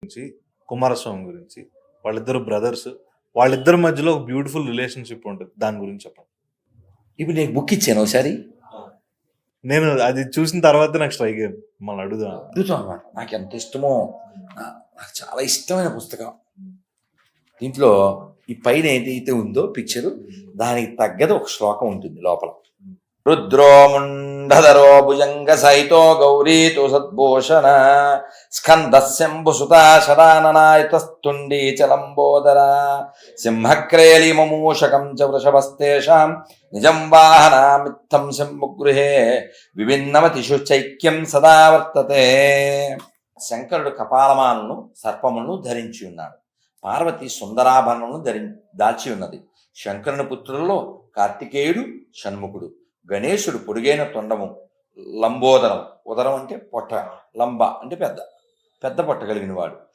గురించి, కుమారస్వామి గురించి, వాళ్ళిద్దరు బ్రదర్స్. వాళ్ళిద్దరి మధ్యలో ఒక బ్యూటిఫుల్ రిలేషన్‌షిప్ ఉంటది. దాని గురించి చెప్పండి. ఇప్పుడు నీకు బుక్ ఇచ్చాను ఒకసారి. నేను అది చూసిన తర్వాత నాకు స్ట్రైక్ అయింది. మిమ్మల్ని అడుగుదాం. అద్భుతం అన్నమాట. నాకు ఎంత ఇష్టమో, నాకు చాలా ఇష్టమైన పుస్తకం. దీంట్లో ఈ పైన ఏదైతే ఉందో పిక్చరు, దానికి తగ్గది ఒక శ్లోకం ఉంటుంది లోపల. రుద్రో ముండధరో భుజంగ సహితో గౌరీతో సద్భూషణ స్కందశంభుసుతా శరాననాయతస్తుండీ చలంబోదర సింహక్రేలిమమూషకం చ వృషభస్తేషాం నిజం వాహనామిత్తం శంభుగృహే విభిన్నమతిషు చైక్యం సదా వర్తతే. శంకరుడు కపాలమాలను సర్పములను ధరించి ఉన్నాడు. పార్వతి సుందరాభరణమును దాల్చి ఉన్నది. శంకరుని పుత్రులలో కార్తికేయుడు షణ్ముఖుడు. గణేశుడు పొడుగైన తొండము, లంబోదరం, ఉదరం అంటే పొట్ట, లంబ అంటే పెద్ద పొట్ట కలిగిన వాడు.